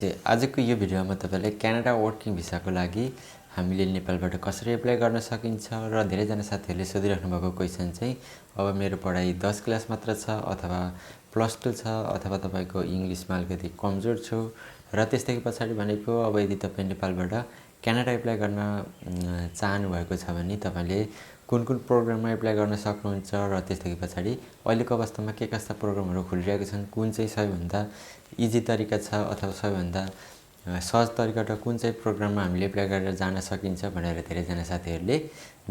आजको यो भिडियोमा तपाईलाई क्यानाडा वर्किङ भिसाको लागि हामीले नेपालबाट कसरी एप्लाई गर्न सकिन्छ र धेरैजना साथीहरूले सोधिराख्नु भएको क्वेशन चाहिँ अब मेरो पढाइ 10 क्लास मात्र छ अथवा +2 छ अथवा तपाईको इंग्लिशमा अलिकति कमजोर छु र त्यसदेखि पछाडी भनेको अब यदि तपाई नेपालबाट क्यानाडा एप्लाई गर्न चाहनु भएको छ भने तपाईले कुन प्रोग्राममा एप्लाई गर्न सक्नुहुन्छ र त्यसदेखि पछाडी अहिलेको अवस्थामा के कस्ता प्रोग्रामहरु खुलिरहेका छन् कुन चाहिँ सबैभन्दा इजी तरिका छ अथवा सबैभन्दा सहज तरिका कुन चाहिँ प्रोग्राममा हामीले एप्लाई गरेर जान सकिन्छ भनेर धेरैजना साथीहरूले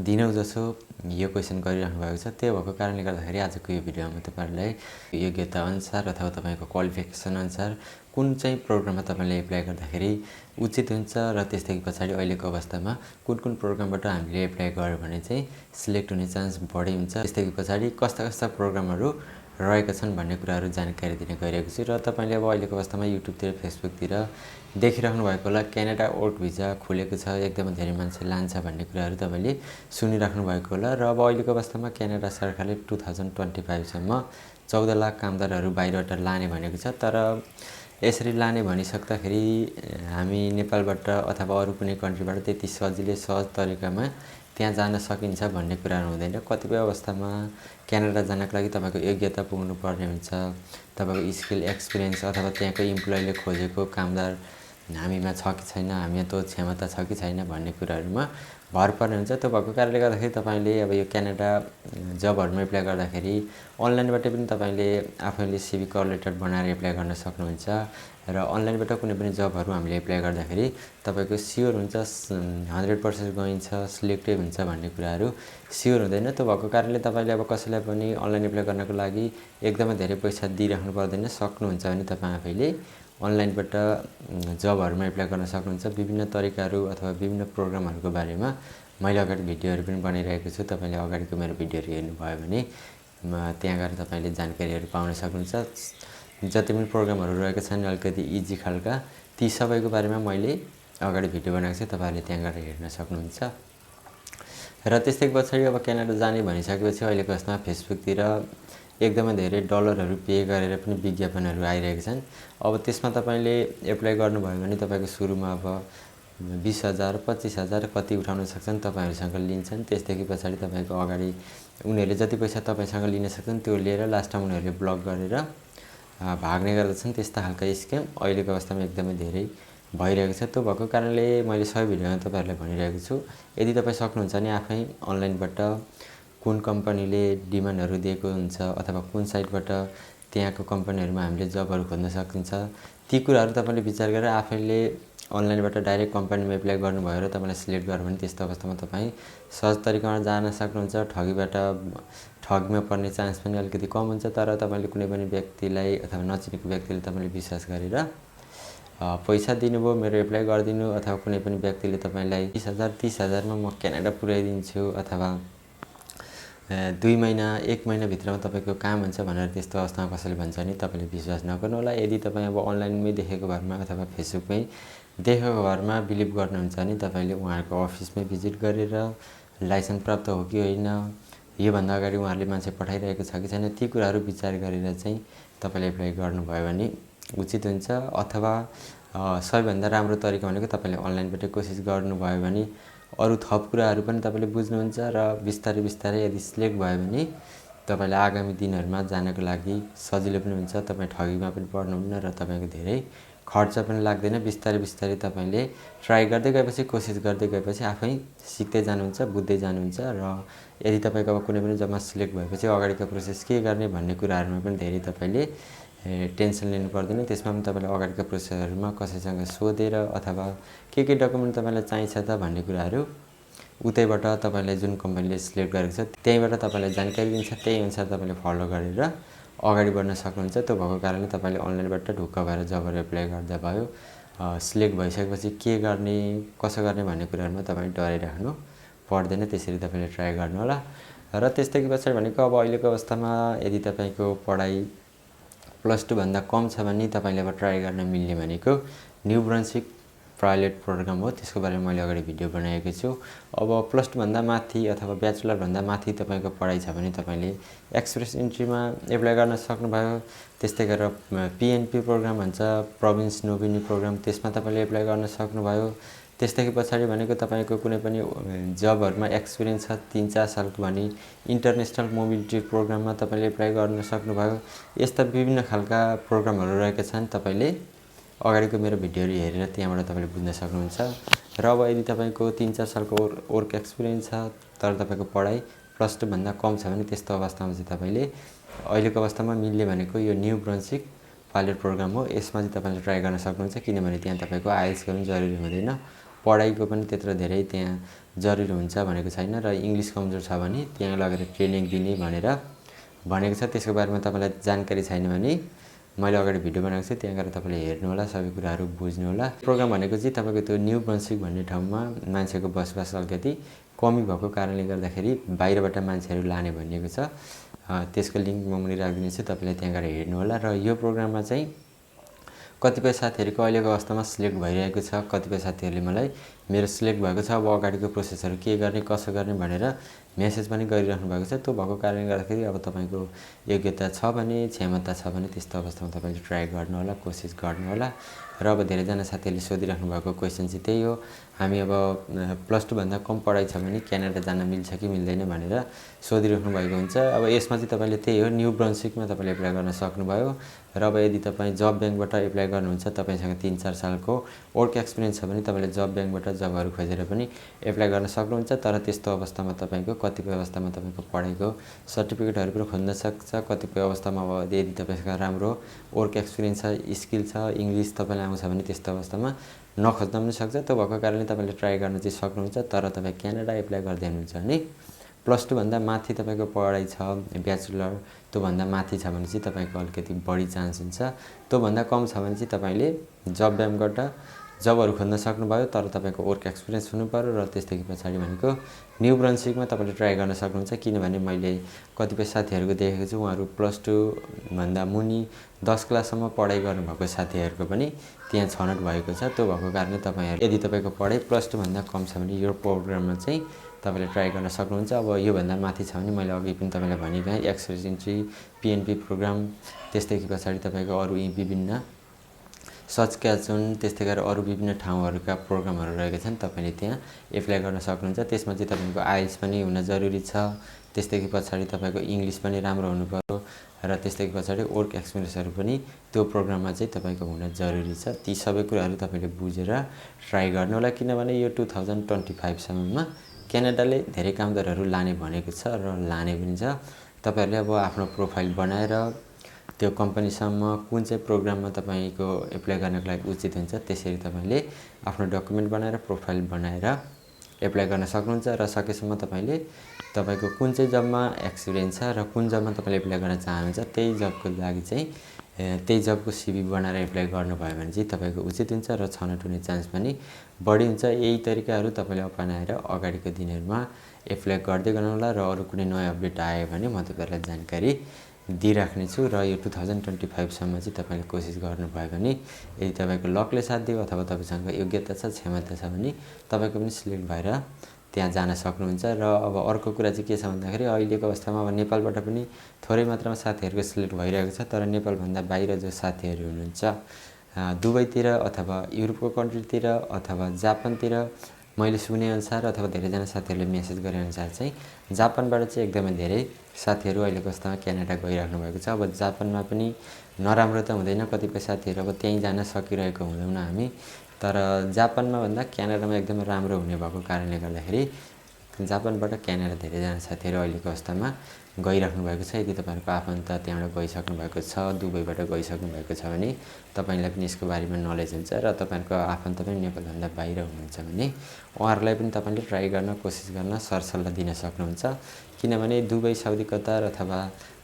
दिनौ जसो यो क्वेशन गरिराख्नु भएको छ। त्यो भएको कारणले गर्दाखेरि आजको यो भिडियोमा तपाईहरुलाई योग्यता अनुसार अथवा तपाईको क्वालिफिकेसन अनुसार कुन चाहिँ प्रोग्राममा तपाईले एप्लाई गर्दाखेरि उचित हुन्छ र त्यसदेखि पछाडी अहिलेको अवस्थामा कुन प्रोग्रामबाट हामीले एप्लाई गर्यो भने चाहिँ सिलेक्ट हुने चान्स बढी हुन्छ त्यसदेखि पछाडी कस्ता प्रोग्रामहरु रहेका छन् भन्ने कुराहरु जानकारी दिन गइरहेको छु र तपाईले अब अहिलेको अवस्थामा युट्युब तिर फेसबुक तिर देखिराख्नु भएको होला क्यानाडा वर्क भिजा खुलेको छ एकदमै धेरै मान्छे लान्छ भन्ने कुराहरु तपाईले सुनिराख्नु भएको होला र अब अहिलेको अवस्थामा क्यानाडा सरकारले 2025 सम्म 14 लाख कामदारहरु बाहिरबाट लाने भनेको छ। तर यसरी लाने भनिसक्दाखेरि हामी नेपालबाट अथवा अरु कुनै कन्ट्रीबाट त्यति सजिलै सहज तरिकामा त्यहाँ जान सकिन्छ भन्ने कुरा हुँदैन। कतिपय अवस्थामा क्यानाडा जानका लागि तपाईको योग्यता पुग्नु पर्ने हुन्छ, तपाईको स्किल एक्सपिरियन्स अथवा त्यहाँको इम्प्लोइले खोजेको कामदार हामीमा छ कि छैन, हामीमा त्यो क्षमता छ कि छैन भन्ने कुराहरुमा भर पर्ने हुन्छ। त्यो भएको कारणले गर्दाखेरि तपाईले अब यो क्यानाडा जबहरुमा एप्लाई गर्दाखेरि अनलाइनबाट पनि तपाईले आफैले सीवी कभर लेटर बनाएर एप्लाई गर्न सक्नुहुन्छ र अनलाइनबाट कुनै पनि जबहरु हामीले एप्लाई गर्दाखेरि तपाईको स्योर हुन्छ 100% गइन्छ सिलेक्टै हुन्छ भन्ने कुराहरु स्योर हुँदैन। त्यो भएको कारणले तपाईले अब कसैलाई पनि अनलाइन एप्लाई गर्नको लागि एकदमै धेरै पैसा दिइराख्नु पर्दैन, सक्नुहुन्छ भने तपाई आफैले अनलाइनबाट जबहरुमा एप्लाई गर्न सक्नुहुन्छ। विभिन्न तरिकाहरु अथवा विभिन्न प्रोग्रामहरुको बारेमा मैले अगाडि भिडियोहरु पनि बनाइरहेको छु, तपाईले अगाडिको मेरो भिडियोहरु हेर्नु भयो भने त्यहाँ गएर तपाईले जानकारीहरु पाउन सक्नुहुन्छ। जति पनि प्रोग्रामहरु रहेका छन् अलिकति इजी खालका ती सबैको बारेमा मैले अगाडि भिडियो बनाएको छु, तपाईहरुले त्यहाँ गएर हेर्न सक्नुहुन्छ। र त्यसै पछाडी अब क्यानाडा जाने भनिसकेपछि अहिलेको अवस्थामा फेसबुक तिर एकदमै धेरै डलरहरु पे गरेर पनि विज्ञापनहरु आइरहेका छन्। अब त्यसमा तपाईले एप्लाई गर्नुभयो भने तपाईको सुरुमा अब 20,000 25,000 कति उठाउन सक्छन् तपाईहरुसँग लिन्छन्। त्यसदेखि पछाडी तपाईको अगाडि उनीहरुले जति पैसा तपाईसँग लिन सक्छन् त्यो लिएर लास्टमा उनीहरुले ब्लक गरेर भाग्ने गर्दछन्। त्यस्ता खालका स्क्याम अहिलेको अवस्थामा एकदमै धेरै भइरहेको छ। त्यो भएको कारणले मैले सबै भिडियोमा तपाईहरुलाई भनिरहेको छु, यदि तपाई सक्नुहुन्छ भने आफै अनलाइनबाट कुन कम्पनीले डिमान्डहरु दिएको हुन्छ अथवा कुन साइटबाट त्यहाँको कम्पनीहरुमा हामीले जबहरु खोज्न सकिन्छ ती कुराहरु तपाईले विचार गरेर आफैले अनलाइनबाट डाइरेक्ट कम्पनीमा एप्लाई गर्नुभयो र तपाईलाई सिलेक्ट गर्यो भने त्यस्तो अवस्थामा तपाई सहज तरिकामा जान सक्नुहुन्छ। ठगीमा पर्ने चान्स पनि अलिकति कम हुन्छ। तर तपाईले कुनै पनि व्यक्तिलाई अथवा नचिनेको व्यक्तिले तपाईले विश्वास गरेर पैसा दिनुभयो मेरो एप्लाई गर्दिनु अथवा कुनै पनि व्यक्तिले तपाईलाई 20,000 30,000 मा म क्यानाडा पुर्याइदिन्छु अथवा 2 महिना 1 महिना भित्रमा तपाईको काम हुन्छ भनेर त्यस्तो अवस्थामा कसैले भन्छ भने तपाईले विश्वास नगर्नु होला। यदि तपाई अब अनलाइनमै देखेको भरमा अथवा फेसबुकमै देखेको भरमा बिलिभ गर्नुहुन्छ भने तपाईले उहाँहरुको अफिसमै भिजिट गरेर लाइसेन्स प्राप्त हो कि होइन यो भन्दा अगाडि उहाँहरुले मान्छे पठाइरहेको छ कि छैन ती कुराहरु विचार गरेर चाहिँ तपाईले एप्लाई गर्नुभयो भने उचित हुन्छ। अथवा सबैभन्दा राम्रो तरिका भनेको तपाईले अनलाइनबाट कोसिस गर्नुभयो भने अरु थप कुराहरु पनि तपाईले बुझ्नुहुन्छ र बिस्तारै यदि सिलेक्ट भयो भने तपाईलाई आगामी दिनहरुमा जानको लागि सजिलो पनि हुन्छ, तपाई ठगीमा पनि पर्नुहुन्न र तपाईको धेरै खर्च पनि लाग्दैन। बिस्तारै तपाईले ट्राई गर्दै गएपछि कोसिस गर्दै गएपछि आफै सिक्दै जानुहुन्छ, बुझ्दै जानुहुन्छ र यदि तपाईको अब कुनै पनि जबमा सिलेक्ट भएपछि अगाडिको प्रोसेस के गर्ने भन्ने कुराहरुमा पनि धेरै तपाईले टेन्सन लिनु पर्दैन। त्यसमा पनि तपाईले अगाडिको प्रोसेसहरुमा कसैसँग सोधेर अथवा के डकुमेन्ट तपाईलाई चाहिन्छ त भन्ने कुराहरु उतैबाट तपाईलाई जुन कम्पनीले सिलेक्ट गरेको छ त्यहीबाट तपाईलाई जानकारी दिन्छ, त्यही अनुसार तपाईले फलो गरेर अगाडि बढ्न सक्नुहुन्छ। त्यो भएको कारणले तपाईले अनलाइनबाट ढुक्क भएर जबहरु एप्लाई गर्दा भयो सिलेक्ट भइसकेपछि के गर्ने कसो गर्ने भन्ने कुराहरुमा तपाई डराइराख्नु पर्दैन। त्यसरी तपाईले ट्राई गर्नु होला। र त्यसदेखि पछाडी भनेको अब अहिलेको अवस्थामा यदि तपाईको पढाइ +2 भन्दा कम छ भने तपाईले अब ट्राई गर्न मिल्ने भनेको न्यू ब्रन्सविक पाइलट प्रोग्राम हो त्यसको बारेमा मैले अगाडि भिडियो बनाएको छु। अब +2 भन्दा माथि अथवा ब्याचलर भन्दा माथि तपाईको पढाइ छ भने तपाईले एक्सप्रेस इन्ट्रीमा एप्लाई गर्न सक्नुभयो। त्यस्तै गरेर पिएनपी प्रोग्राम भन्छ, प्रोभिन्स नोमिनी प्रोग्राम, त्यसमा तपाईले एप्लाई गर्न सक्नुभयो। त्यसदेखि पछाडी भनेको तपाईको कुनै पनि जबहरुमा एक्सपिरियन्स छ 3-4 सालको भने इन्टरनेशनल मोबिलिटी प्रोग्राममा तपाईले एप्लाई गर्न सक्नुभयो। यस्ता विभिन्न खालका प्रोग्रामहरु रहेका छन्। तपाईले अगाडिको मेरो भिडियोहरु हेरेर त्यहाँबाट तपाईले बुझ्न सक्नुहुन्छ। र अब यदि तपाईको 3-4 सालको वर्क एक्सपिरियन्स छ तर तपाईको पढाइ +2 भन्दा कम छ भने त्यस्तो अवस्थामा चाहिँ तपाईले अहिलेको अवस्थामा मिल्ने भनेको यो न्यू ब्रन्सिक पाइलट प्रोग्राम हो। यसमा चाहिँ तपाईले ट्राई गर्न सक्नुहुन्छ किनभने त्यहाँ तपाईको आइएलटीएस पनि जरुरी हुँदैन, पढाइको पनि त्यत्रो धेरै त्यहाँ जरुरी हुन्छ भनेको छैन र इंग्लिश कमजोर छ भने त्यहाँ लगेर ट्रेनिङ दिने भनेर भनेको छ। त्यसको बारेमा तपाईलाई जानकारी छैन भने मैले अगाडि भिडियो बनाएको छु, त्यहाँ गएर तपाईले हेर्नु होला, सबै कुराहरु बुझ्नु होला। प्रोग्राम भनेको चाहिँ तपाईको त्यो न्यू ब्रन्सिक भन्ने ठाउँमा मान्छेको बसोबास अलिकति कमी भएको कारणले गर्दाखेरि बाहिरबाट मान्छेहरु लाने भनिएको छ। त्यसको लिंक म मुनि राखिदिन्छु, तपाईले त्यहाँ गएर हेर्नु होला। र यो प्रोग्राममा चाहिँ कतिपय साथीहरुको अहिलेको अवस्थामा सिलेक्ट भइरहेको छ। कतिपय साथीहरुले मलाई मेरो सिलेक्ट भएको छ, अब अगाडिको प्रोसेसहरु के गर्ने कसो गर्ने भनेर मेसेज पनि गरिराख्नु भएको छ। त्यो भएको कारणले गर्दाखेरि अब तपाईको योग्यता छ भने, क्षमता छ भने त्यस्तो अवस्थामा तपाईले ट्राई गर्नु होला, कोशिश गर्नु होला। र अब धेरै जना साथीहरुले सोधिराख्नु भएको क्वेशन चाहिँ त्यही हो, हामी अब +2 भन्दा कम पढाइ छ भने क्यानाडा जान मिल्छ कि मिल्दैन भनेर सोधिराख्नु भएको हुन्छ। अब यसमा चाहिँ तपाईले त्यही हो, न्यू ब्रन्सिकमा तपाईले एप्लाई गर्न सक्नुभयो। र अब यदि तपाई जब बैंकबाट एप्लाई गर्नुहुन्छ, तपाईसँग 3-4 सालको वर्क एक्सपिरियन्स छ भने तपाईले जब बैंकबाट जबहरु खोजेर पनि एप्लाई गर्न सक्नुहुन्छ। तर त्यस्तो अवस्थामा तपाईको कतिपय अवस्थामा तपाईको पढाइको सर्टिफिकेटहरु पनि खोज्न सक्छ। कतिपय अवस्थामा अब यदि तपाईसँग राम्रो वर्क एक्सपिरियन्स छ, स्किल छ, इंग्लिश तपाईलाई आउँछ भने त्यस्तो अवस्थामा नखोज्न पनि सक्छ। त्यो भएको कारणले तपाईले ट्राई गर्न चाहिँ सक्नुहुन्छ। तर तपाई क्यानाडा एप्लाई गर्दै हुनुहुन्छ भने +2 भन्दा माथि तपाईको पढाइ छ, ब्याचलर त्यो भन्दा माथि छ भने चाहिँ तपाईको अलिकति बढी चान्स हुन्छ। त्यो भन्दा कम छ भने चाहिँ तपाईले जब बैंकबाट जबहरु खोज्न सक्नुभयो, तर तपाईको वर्क एक्सपिरियन्स हुनु पर्यो। र त्यसदेखि पछाडी भनेको न्यू ब्रन्सिकमा तपाईले ट्राई गर्न सक्नुहुन्छ किनभने मैले कतिपय साथीहरुको देखेको छु, उहाँहरु +2 भन्दा मुनि 10 क्लाससम्म पढाइ गर्नुभएको साथीहरुको पनि त्यहाँ छनौट भएको छ। त्यो भएको कारणले तपाईहरु यदि तपाईको पढाइ +2 भन्दा कम छ भने यो प्रोग्राममा चाहिँ तपाईले ट्राई गर्न सक्नुहुन्छ। अब यो भन्दा माथि छ भने मैले अघि पनि तपाईलाई भनेको एक्सप्रेस इन्ट्री, पिएनपी प्रोग्राम, त्यसदेखि पछाडी तपाईको अरु विभिन्न सचक्याचुन, त्यस्तै गरेर अरु विभिन्न ठाउँहरुका प्रोग्रामहरु रहेका छन्, तपाईले त्यहाँ एप्लाई गर्न सक्नुहुन्छ। त्यसमा चाहिँ तपाईको आइएलटीएस पनि हुन जरुरी छ। त्यसदेखि पछाडी तपाईको इंग्लिश पनि राम्रो हुनु पर्यो र त्यसदेखि पछाडी वर्क एक्सपिरियन्सहरु पनि त्यो प्रोग्राममा चाहिँ तपाईको हुन जरुरी छ। ती सबै कुराहरु तपाईले बुझेर ट्राई गर्नु होला किनभने यो 2025 सम्ममा क्यानाडाले धेरै कामदारहरु लाने भनेको छ र लाने पनि छ। तपाईहरुले अब आफ्नो प्रोफाइल बनाएर त्यो कम्पनीसम्म कुन चाहिँ प्रोग्राममा तपाईको एप्लाई गर्नको लागि उचित हुन्छ त्यसरी तपाईले आफ्नो डकुमेन्ट बनाएर प्रोफाइल बनाएर एप्लाई गर्न सक्नुहुन्छ। र सकेसम्म तपाईले तपाईको कुन चाहिँ जबमा एक्सपिरियन्स छ र कुन जबमा तपाईले एप्लाई गर्न चाहनुहुन्छ त्यही जबको लागि चाहिँ त्यही जबको सीवी बनाएर एप्लाई गर्नुभयो भने चाहिँ तपाईको उचित हुन्छ र छनौट हुने चान्स पनि बढी हुन्छ। यही तरिकाहरु तपाईले अपनाएर अगाडिको दिनहरुमा एप्लाई गर्दै गर्नु होला। र अरु कुनै नयाँ अपडेट आयो भने म तपाईहरुलाई जानकारी दिइराख्ने छु। र यो 2025 सम्म चाहिँ तपाईले कोशिश गर्नुभयो भने यदि तपाईको लकले साथ दियो अथवा तपाईसँग योग्यता छ, क्षमता छ भने तपाईको पनि सिलेक्ट भएर त्यहाँ जान सक्नुहुन्छ। र अब अर्को कुरा चाहिँ के छ भन्दाखेरि अहिलेको अवस्थामा अब नेपालबाट पनि थोरै मात्रामा साथीहरुको सिलेक्ट भइरहेको छ। तर नेपाल भन्दा बाहिर जो साथीहरु हुनुहुन्छ दुबईतिर अथवा युरोपको कन्ट्रीतिर अथवा जापानतिर मैले सुने अनुसार अथवा धेरै जना साथीहरुले मेसेज गरे अनुसार चाहिँ जापानबाट चाहिँ एकदमै धेरै साथीहरु अहिलेको अवस्थामा क्यानाडा गइराख्नु भएको छ। अब जापानमा पनि नराम्रो त हुँदैन, कतिपय साथीहरु अब त्यही जान सकिरहेको हुँदैन हामी, तर जापानमा भन्दा क्यानाडामा एकदमै राम्रो हुने भएको कारणले गर्दाखेरि जापानबाट क्यानाडा धेरै जना साथीहरु अहिलेको अवस्थामा गइराख्नु भएको छ। यदि तपाईहरुको आफन्त त्यहाँबाट गइसक्नु भएको छ, दुबईबाट गइसक्नु भएको छ भने तपाईलाई पनि यसको बारेमा नलेज हुन्छ र तपाईहरुको आफन्त पनि नेपाल भन्दा बाहिर हुनुहुन्छ भने उहाँहरुलाई पनि तपाईले ट्राई गर्न कोशिश गर्न सरसल्लाह दिन सक्नुहुन्छ। किनभने दुबई, साउदी, कतार अथवा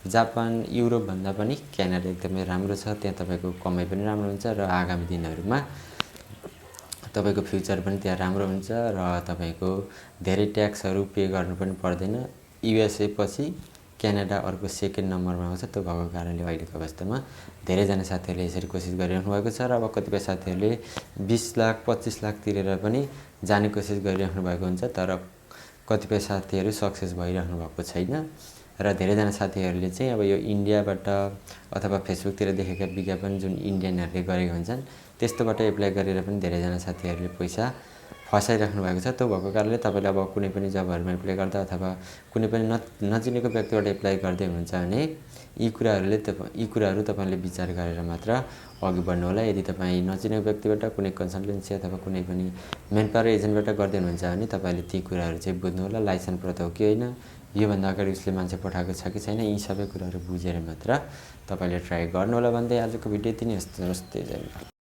जापान, युरोप भन्दा पनि क्यानाडा एकदमै राम्रो छ। त्यहाँ तपाईको कमाइ पनि राम्रो हुन्छ र आगामी दिनहरुमा तपाईको फ्युचर पनि त्यहाँ राम्रो हुन्छ र तपाईको धेरै ट्याक्सहरु पे गर्नु पनि पर्दैन। युएसए पछि क्यानाडा अर्को सेकेन्ड नम्बरमा आउँछ। त्यो भएको कारणले अहिलेको अवस्थामा धेरैजना साथीहरूले यसरी कोसिस गरिराख्नु भएको छ र अब कतिपय साथीहरूले 20 लाख 25 लाख तिरेर पनि जाने कोसिस गरिराख्नु भएको हुन्छ, तर कतिपय साथीहरू सक्सेस भइराख्नु भएको छैन। र धेरैजना साथीहरूले चाहिँ अब यो इन्डियाबाट अथवा फेसबुकतिर देखेका विज्ञापन जुन इन्डियनहरूले गरेका हुन्छन् त्यस्तोबाट एप्लाई गरेर पनि धेरैजना साथीहरूले पैसा फसाइराख्नु भएको छ। त्यो भएको कारणले तपाईँले अब कुनै पनि जबहरूमा एप्लाई गर्दा अथवा कुनै पनि नचिनेको व्यक्तिबाट एप्लाई गर्दै हुनुहुन्छ भने यी कुराहरू तपाईँले विचार गरेर मात्र अघि बढ्नु होला। यदि तपाईँ नचिनेको व्यक्तिबाट कुनै कन्सल्टेन्सी अथवा कुनै पनि मेन पावर एजेन्टबाट गर्दै हुनुहुन्छ भने तपाईँले ती कुराहरू चाहिँ बुझ्नु होला। लाइसेन्स प्रत हो कि होइन, योभन्दा अगाडि उसले मान्छे पठाएको छ कि छैन, यी सबै कुराहरू बुझेर मात्र तपाईँले ट्राई गर्नु होला भन्दै आजको भिडियो यति नै। हस्त